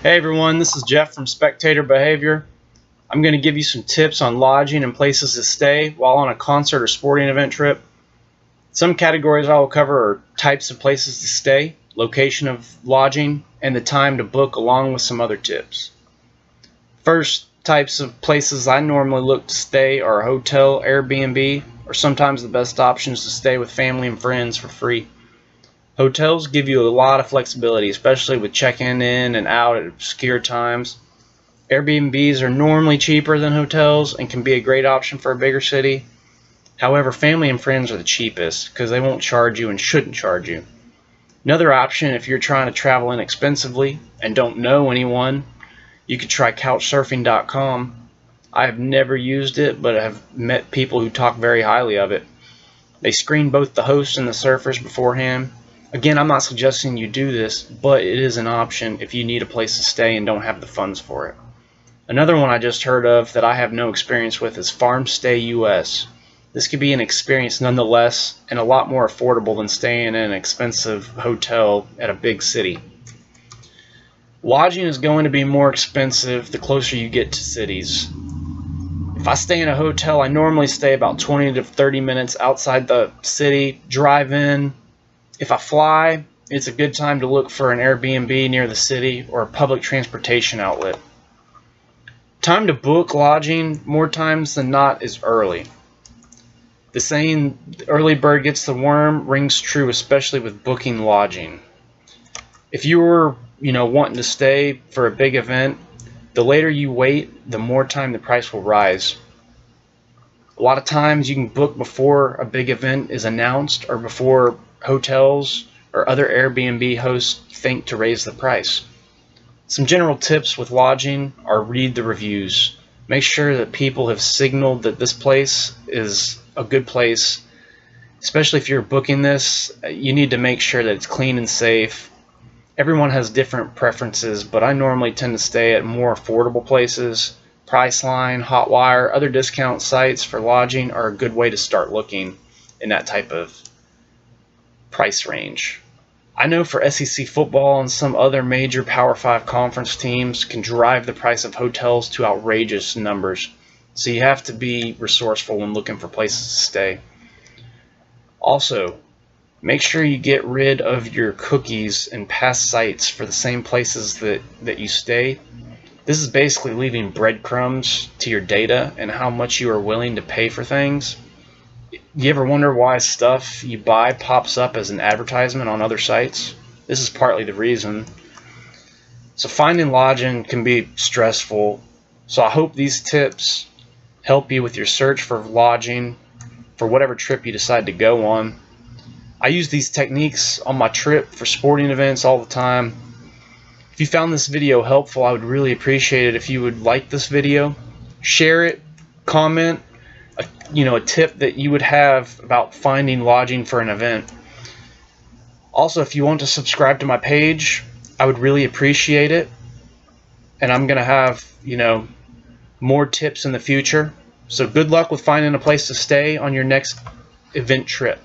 Hey everyone, this is Jeff from Spectator Behavior. I'm going to give you some tips on lodging and places to stay while on a concert or sporting event trip. Some categories I will cover are types of places to stay, location of lodging, and the time to book, along with some other tips. First, types of places I normally look to stay are hotel, Airbnb, or sometimes the best options to stay with family and friends for free. Hotels give you a lot of flexibility, especially with checking in and out at obscure times. Airbnbs are normally cheaper than hotels and can be a great option for a bigger city. However, family and friends are the cheapest because they won't charge you and shouldn't charge you. Another option, if you're trying to travel inexpensively and don't know anyone, you could try Couchsurfing.com. I have never used it, but I have met people who talk very highly of it. They screen both the hosts and the surfers beforehand. Again, I'm not suggesting you do this, but it is an option if you need a place to stay and don't have the funds for it. Another one I just heard of that I have no experience with is FarmStay US. This could be an experience nonetheless and a lot more affordable than staying in an expensive hotel at a big city. Lodging is going to be more expensive the closer you get to cities. If I stay in a hotel, I normally stay about 20 to 30 minutes outside the city, drive in. If I fly, it's a good time to look for an Airbnb near the city or a public transportation outlet. Time to book lodging, more times than not, is early. The saying, early bird gets the worm, rings true, especially with booking lodging. If you were, wanting to stay for a big event, the later you wait, the more time the price will rise. A lot of times you can book before a big event is announced or before hotels or other Airbnb hosts think to raise the price. Some general tips with lodging are read the reviews. Make sure that people have signaled that this place is a good place. Especially if you're booking this, you need to make sure that it's clean and safe. Everyone has different preferences, but I normally tend to stay at more affordable places. Priceline, Hotwire, other discount sites for lodging are a good way to start looking in that type of price range. I know for SEC football and some other major Power 5 conference teams can drive the price of hotels to outrageous numbers, so you have to be resourceful when looking for places to stay. Also, make sure you get rid of your cookies and past sites for the same places that you stay. This is basically leaving breadcrumbs to your data and how much you are willing to pay for things. You ever wonder why stuff you buy pops up as an advertisement on other sites? This is partly the reason. So finding lodging can be stressful. So I hope these tips help you with your search for lodging for whatever trip you decide to go on. I use these techniques on my trip for sporting events all the time. If you found this video helpful, I would really appreciate it if you would like this video, share it, comment, a tip that you would have about finding lodging for an event. Also, if you want to subscribe to my page, I would really appreciate it. And I'm going to have, more tips in the future. So good luck with finding a place to stay on your next event trip.